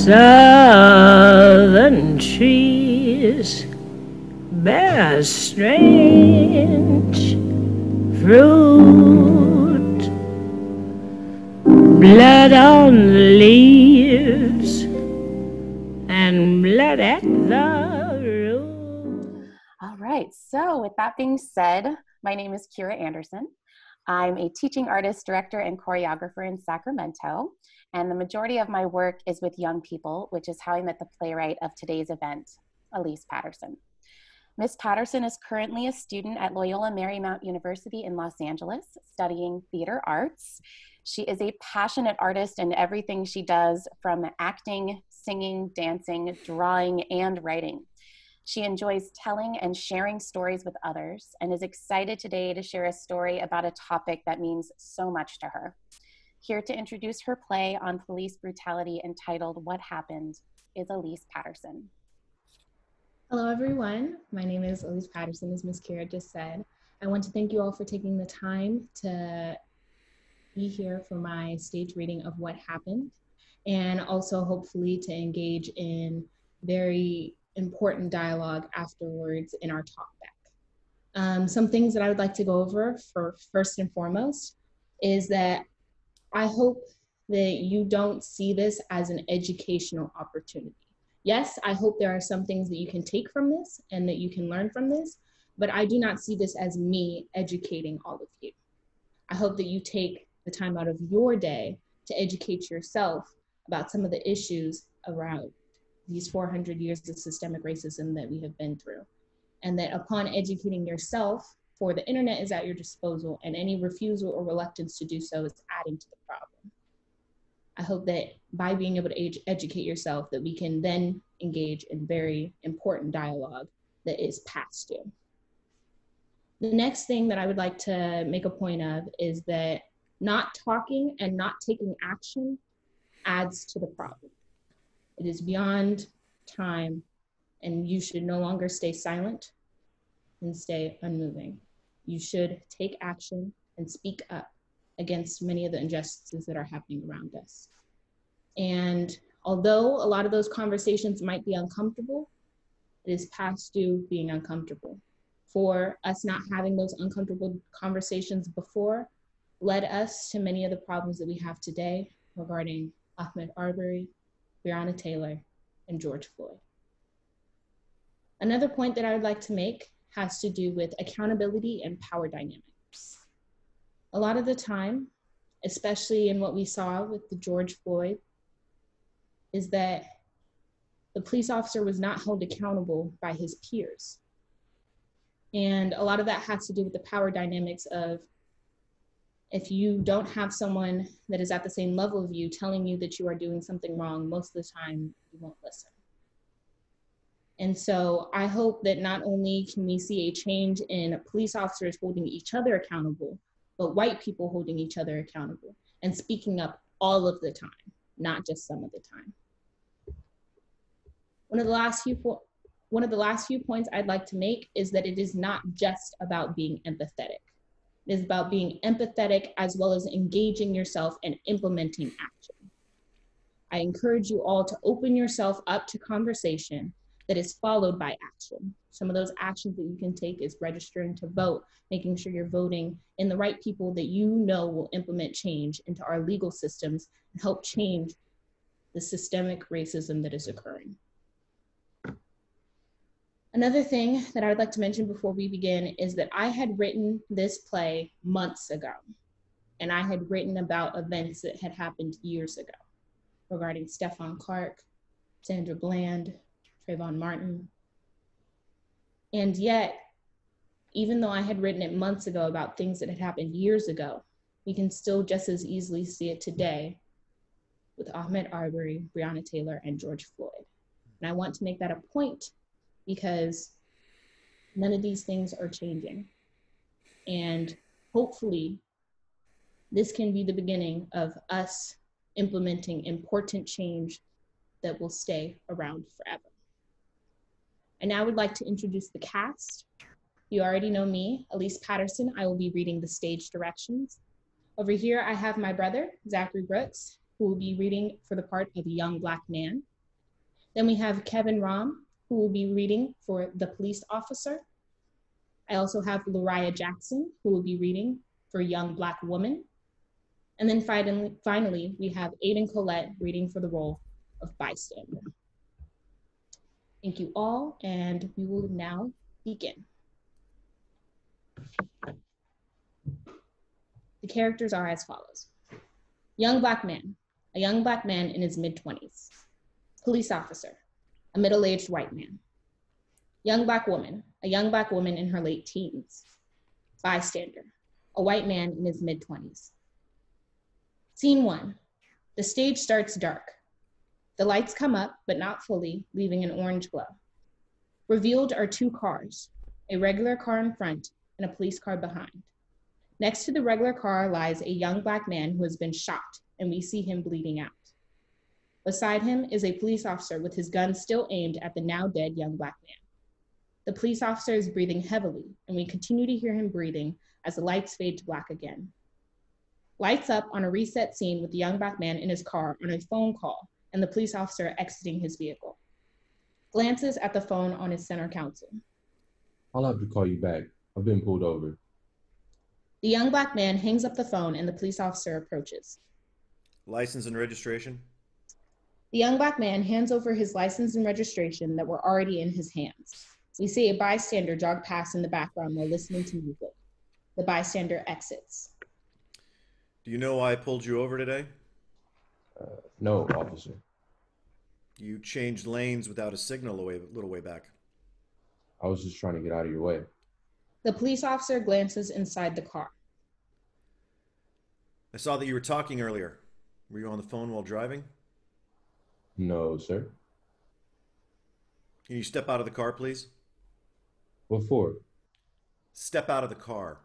Southern trees bear strange fruit, blood on the leaves and blood at the root. All right, so with that being said, my name is Kira Anderson. I'm a teaching artist, director, and choreographer in Sacramento, and the majority of my work is with young people, which is how I met the playwright of today's event, Allesse Patterson. Miss Patterson is currently a student at Loyola Marymount University in Los Angeles, studying theater arts. She is a passionate artist in everything she does, from acting, singing, dancing, drawing, and writing. She enjoys telling and sharing stories with others and is excited today to share a story about a topic that means so much to her. Here to introduce her play on police brutality entitled What Happened is Allesse Patterson. Hello, everyone. My name is Allesse Patterson, as Ms. Kira just said. I want to thank you all for taking the time to be here for my stage reading of What Happened, and also hopefully to engage in very important dialogue afterwards in our talkback. Some things that I would like to go over for first and foremost is that I hope that you don't see this as an educational opportunity. Yes, I hope there are some things that you can take from this and that you can learn from this, but I do not see this as me educating all of you. I hope that you take the time out of your day to educate yourself about some of the issues around these 400 years of systemic racism that we have been through. And that upon educating yourself, for the internet is at your disposal, and any refusal or reluctance to do so is adding to the problem. I hope that by being able to educate yourself, that we can then engage in very important dialogue that is past due. The next thing that I would like to make a point of is that not talking and not taking action adds to the problem. It is beyond time, and you should no longer stay silent and stay unmoving. You should take action and speak up against many of the injustices that are happening around us. And although a lot of those conversations might be uncomfortable, it is past due being uncomfortable. For us not having those uncomfortable conversations before led us to many of the problems that we have today regarding Ahmaud Arbery, Breonna Taylor, and George Floyd. Another point that I would like to make has to do with accountability and power dynamics. A lot of the time, especially in what we saw with the George Floyd, is that the police officer was not held accountable by his peers. And a lot of that has to do with the power dynamics of, if you don't have someone that is at the same level of you telling you that you are doing something wrong, most of the time you won't listen. And so I hope that not only can we see a change in police officers holding each other accountable, but white people holding each other accountable and speaking up all of the time, not just some of the time. One of the last few points I'd like to make is that it is not just about being empathetic. It is about being empathetic as well as engaging yourself and implementing action. I encourage you all to open yourself up to conversation that is followed by action. Some of those actions that you can take is registering to vote, making sure you're voting in the right people that you know will implement change into our legal systems and help change the systemic racism that is occurring. Another thing that I would like to mention before we begin is that I had written this play months ago, and I had written about events that had happened years ago regarding Stephon Clark, Sandra Bland, Trayvon Martin. And yet, even though I had written it months ago about things that had happened years ago, we can still just as easily see it today with Ahmaud Arbery, Breonna Taylor, and George Floyd. And I want to make that a point because none of these things are changing. And hopefully, this can be the beginning of us implementing important change that will stay around forever. I now would like to introduce the cast. You already know me, Allesse Patterson. I will be reading the stage directions. Over here, I have my brother, Zachary Brooks, who will be reading for the part of a young Black man. Then we have Kevin Rom, who will be reading for The Police Officer. I also have Lariah Jackson, who will be reading for Young Black Woman. And then finally, we have Aiden Collette reading for the role of Bystander. Thank you all, and we will now begin. The characters are as follows. Young Black man, a young Black man in his mid-20s. Police officer, a middle-aged white man. Young Black woman, a young Black woman in her late teens. Bystander, a white man in his mid-20s. Scene 1, the stage starts dark. The lights come up, but not fully, leaving an orange glow. Revealed are 2 cars, a regular car in front and a police car behind. Next to the regular car lies a young Black man who has been shot, and we see him bleeding out. Beside him is a police officer with his gun still aimed at the now dead young Black man. The police officer is breathing heavily, and we continue to hear him breathing as the lights fade to black again. Lights up on a reset scene with the young Black man in his car on a phone call and the police officer exiting his vehicle. Glances at the phone on his center console. I'll have to call you back. I've been pulled over. The young Black man hangs up the phone and the police officer approaches. License and registration? The young Black man hands over his license and registration that were already in his hands. We see a bystander jog past in the background while listening to music. The bystander exits. Do you know why I pulled you over today? No, officer. You changed lanes without a signal a little way back. I was just trying to get out of your way. The police officer glances inside the car. I saw that you were talking earlier. Were you on the phone while driving? No, sir. Can you step out of the car, please? What for? Step out of the car.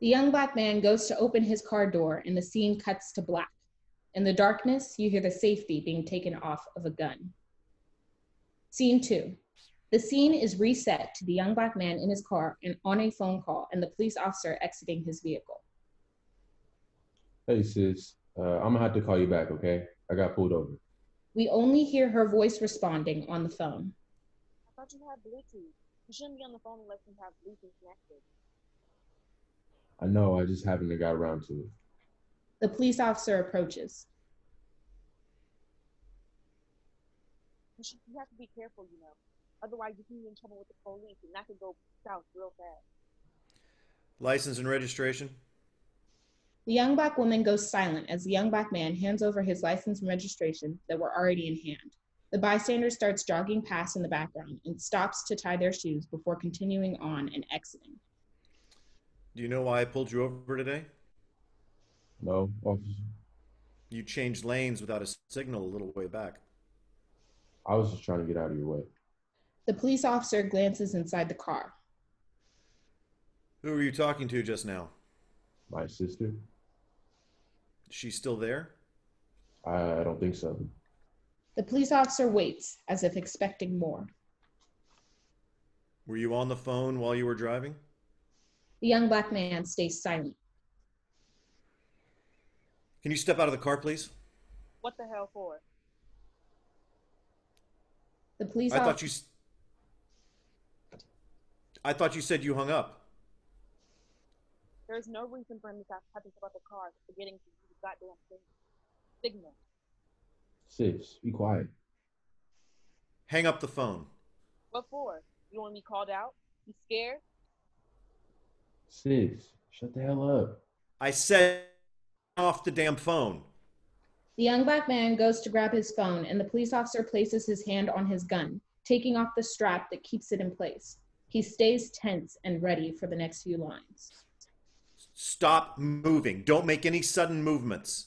The young Black man goes to open his car door and the scene cuts to black. In the darkness, you hear the safety being taken off of a gun. Scene 2. The scene is reset to the young Black man in his car and on a phone call and the police officer exiting his vehicle. Hey, sis. I'm gonna have to call you back, okay? I got pulled over. We only hear her voice responding on the phone. I thought you had Bluetooth. You shouldn't be on the phone unless you have Bluetooth connected. I know, I just haven't got around to it. The police officer approaches. You have to be careful, you know. Otherwise, you can be in trouble with the police, and that could go south real fast. License and registration? The young Black woman goes silent as the young Black man hands over his license and registration that were already in hand. The bystander starts jogging past in the background and stops to tie their shoes before continuing on and exiting. Do you know why I pulled you over today? No, officer. You changed lanes without a signal a little way back. I was just trying to get out of your way. The police officer glances inside the car. Who were you talking to just now? My sister? She's still there? I don't think so. The police officer waits as if expecting more. Were you on the phone while you were driving? The young Black man stays silent. Can you step out of the car, please? What the hell for? The police I thought you said you hung up. There's no reason for him to have to about the car for getting to the goddamn thing. Signal. Sis, be quiet. Hang up the phone. What for? You want me called out? You scared? Sis, shut the hell up. I said off the damn phone. The young Black man goes to grab his phone and the police officer places his hand on his gun, taking off the strap that keeps it in place. He stays tense and ready for the next few lines. Stop moving. Don't make any sudden movements.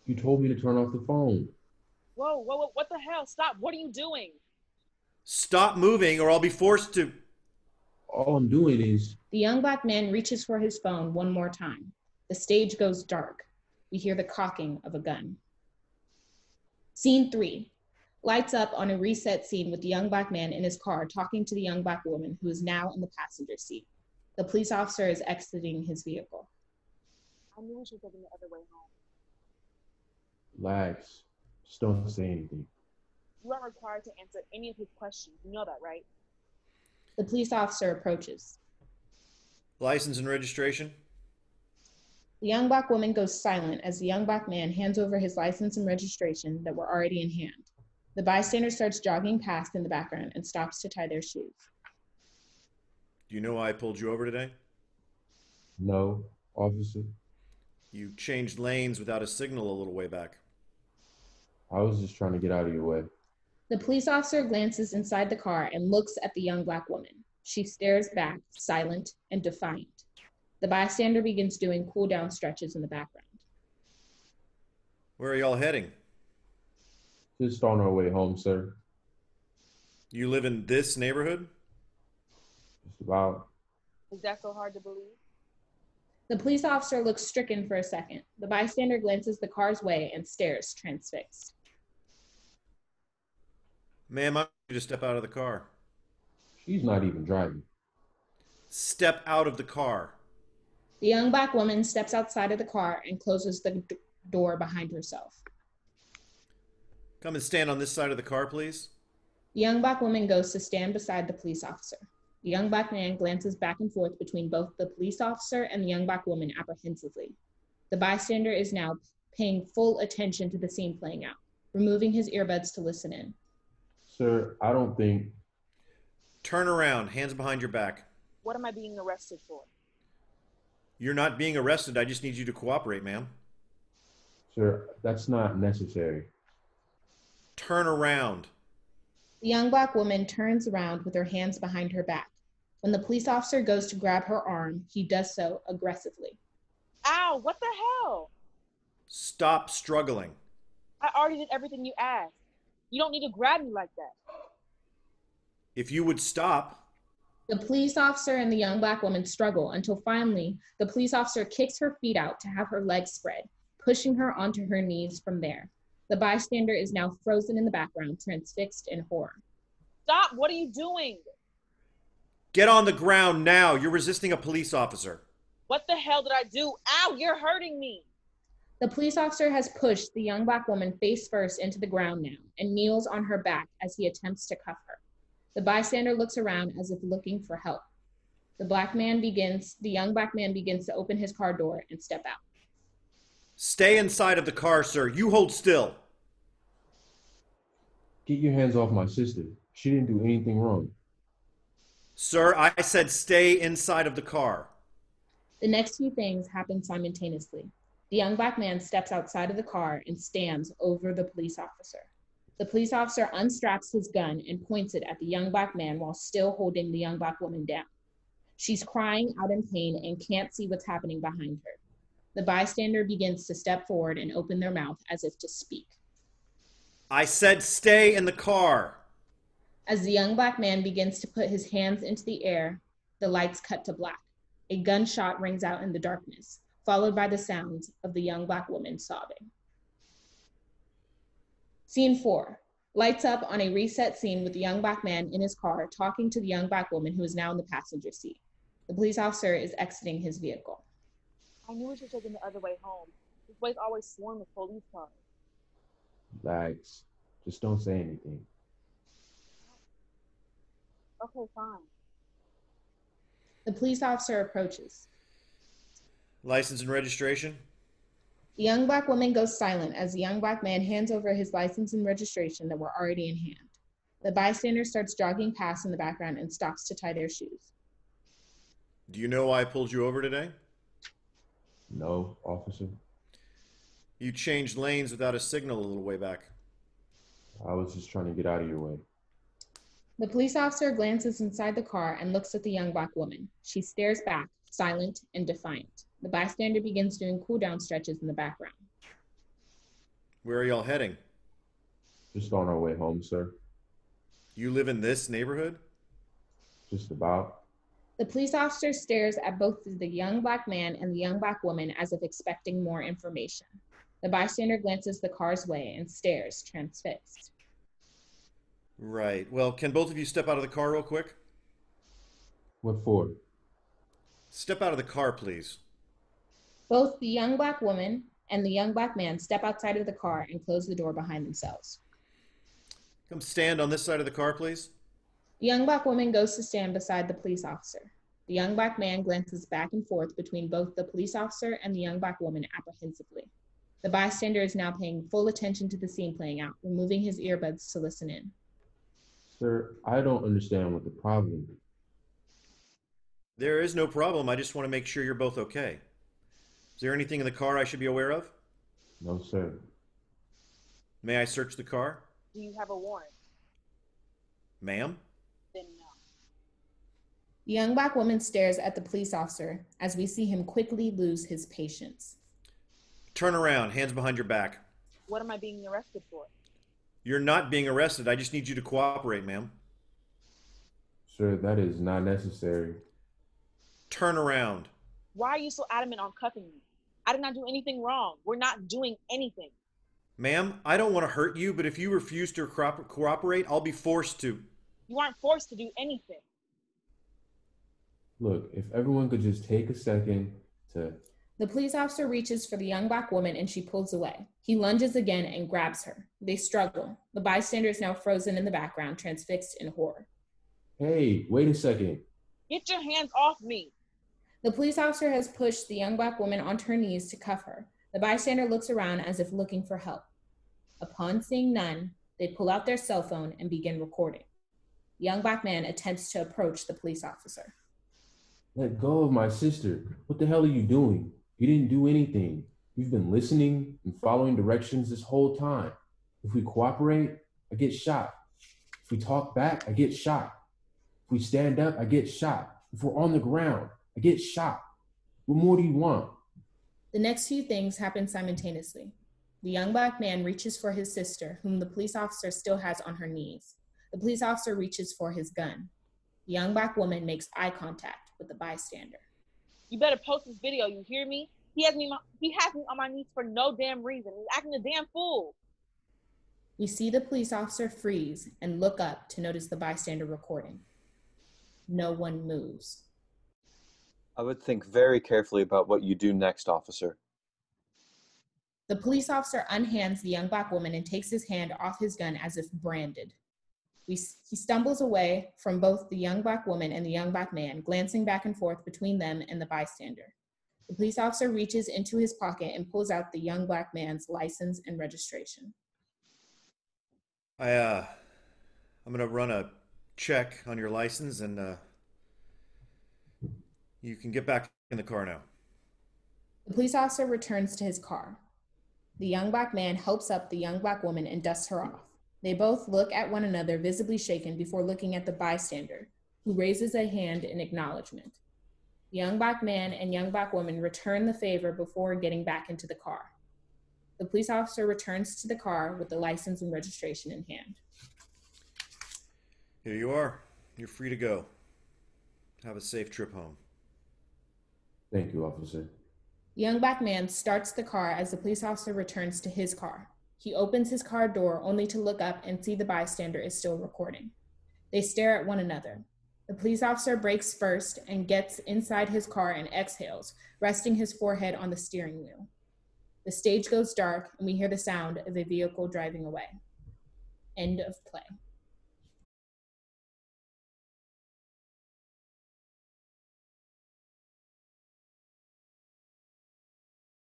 You told me to turn off the phone. Whoa, what the hell? Stop. What are you doing? Stop moving or I'll be forced to... All I'm doing is... The young Black man reaches for his phone one more time. The stage goes dark. We hear the cocking of a gun. Scene 3. Lights up on a reset scene with the young Black man in his car talking to the young Black woman who is now in the passenger seat. The police officer is exiting his vehicle. I knew we should have taken the other way home. Relax. Just don't say anything. You aren't required to answer any of his questions. You know that, right? The police officer approaches. License and registration? The young black woman goes silent as the young black man hands over his license and registration that were already in hand. The bystander starts jogging past in the background and stops to tie their shoes. Do you know why I pulled you over today? No, officer. You changed lanes without a signal a little way back. I was just trying to get out of your way. The police officer glances inside the car and looks at the young black woman. She stares back, silent and defiant. The bystander begins doing cool-down stretches in the background. Where are y'all heading? Just on our way home, sir. You live in this neighborhood? Just about. Is that so hard to believe? The police officer looks stricken for a second. The bystander glances the car's way and stares, transfixed. Ma'am, I want you to step out of the car. She's not even driving. Step out of the car. The young black woman steps outside of the car and closes the door behind herself. Come and stand on this side of the car, please. The young black woman goes to stand beside the police officer. The young black man glances back and forth between both the police officer and the young black woman apprehensively. The bystander is now paying full attention to the scene playing out, removing his earbuds to listen in. Sir, I don't think... Turn around, hands behind your back. What am I being arrested for? You're not being arrested. I just need you to cooperate, ma'am. Sir, that's not necessary. Turn around. The young black woman turns around with her hands behind her back. When the police officer goes to grab her arm, he does so aggressively. Ow, what the hell? Stop struggling. I already did everything you asked. You don't need to grab me like that. If you would stop. The police officer and the young black woman struggle until finally the police officer kicks her feet out to have her legs spread, pushing her onto her knees from there. The bystander is now frozen in the background, transfixed in horror. Stop, what are you doing? Get on the ground now. You're resisting a police officer. What the hell did I do? Ow, you're hurting me. The police officer has pushed the young black woman face first into the ground now and kneels on her back as he attempts to cuff her. The bystander looks around as if looking for help. The young black man begins to open his car door and step out. Stay inside of the car, sir. You hold still. Get your hands off my sister. She didn't do anything wrong. Sir, I said stay inside of the car. The next few things happen simultaneously. The young black man steps outside of the car and stands over the police officer. The police officer unstraps his gun and points it at the young black man while still holding the young black woman down. She's crying out in pain and can't see what's happening behind her. The bystander begins to step forward and open their mouth as if to speak. I said stay in the car. As the young black man begins to put his hands into the air, the lights cut to black. A gunshot rings out in the darkness, followed by the sounds of the young black woman sobbing. Scene 4. Lights up on a reset scene with the young black man in his car talking to the young black woman who is now in the passenger seat. The police officer is exiting his vehicle. I knew we should have taken the other way home. This way's always swarmed with police cars. Relax. Just don't say anything. Okay, fine. The police officer approaches. License and registration? The young black woman goes silent as the young black man hands over his license and registration that were already in hand. The bystander starts jogging past in the background and stops to tie their shoes. Do you know why I pulled you over today? No, officer. You changed lanes without a signal a little way back. I was just trying to get out of your way. The police officer glances inside the car and looks at the young black woman. She stares back, silent and defiant. The bystander begins doing cool-down stretches in the background. Where are y'all heading? Just on our way home, sir. You live in this neighborhood? Just about. The police officer stares at both the young black man and the young black woman as if expecting more information. The bystander glances the car's way and stares, transfixed. Right. Well, can both of you step out of the car real quick? What for? Step out of the car, please. Both the young black woman and the young black man step outside of the car and close the door behind themselves. Come stand on this side of the car, please. The young black woman goes to stand beside the police officer. The young black man glances back and forth between both the police officer and the young black woman apprehensively. The bystander is now paying full attention to the scene playing out, removing his earbuds to listen in. Sir, I don't understand what the problem is. There is no problem. I just want to make sure you're both okay. Is there anything in the car I should be aware of? No, sir. May I search the car? Do you have a warrant? Ma'am? Then no. The young black woman stares at the police officer as we see him quickly lose his patience. Turn around, hands behind your back. What am I being arrested for? You're not being arrested. I just need you to cooperate, ma'am. Sir, that is not necessary. Turn around. Why are you so adamant on cuffing me? I did not do anything wrong. We're not doing anything. Ma'am, I don't want to hurt you, but if you refuse to cooperate, I'll be forced to. You aren't forced to do anything. Look, if everyone could just take a second to... The police officer reaches for the young black woman and she pulls away. He lunges again and grabs her. They struggle. The bystander is now frozen in the background, transfixed in horror. Hey, wait a second. Get your hands off me. The police officer has pushed the young black woman onto her knees to cuff her. The bystander looks around as if looking for help. Upon seeing none, they pull out their cell phone and begin recording. The young black man attempts to approach the police officer. Let go of my sister. What the hell are you doing? You didn't do anything. You've been listening and following directions this whole time. If we cooperate, I get shot. If we talk back, I get shot. If we stand up, I get shot. If we're on the ground, I get shot. What more do you want? The next few things happen simultaneously. The young black man reaches for his sister, whom the police officer still has on her knees. The police officer reaches for his gun. The young black woman makes eye contact with the bystander. You better post this video, you hear me? He has me on my knees for no damn reason. He's acting a damn fool. We see the police officer freeze and look up to notice the bystander recording. No one moves. I would think very carefully about what you do next, officer. The police officer unhands the young black woman and takes his hand off his gun as if branded. He stumbles away from both the young black woman and the young black man, glancing back and forth between them and the bystander. The police officer reaches into his pocket and pulls out the young black man's license and registration. I'm gonna run a check on your license and you can get back in the car now. The police officer returns to his car. The young black man helps up the young black woman and dusts her off. They both look at one another, visibly shaken, before looking at the bystander, who raises a hand in acknowledgement. The young black man and young black woman return the favor before getting back into the car. The police officer returns to the car with the license and registration in hand. Here you are. You're free to go. Have a safe trip home. Thank you, officer. The young black man starts the car as the police officer returns to his car. He opens his car door only to look up and see the bystander is still recording. They stare at one another. The police officer brakes first and gets inside his car and exhales, resting his forehead on the steering wheel. The stage goes dark and we hear the sound of a vehicle driving away. End of play.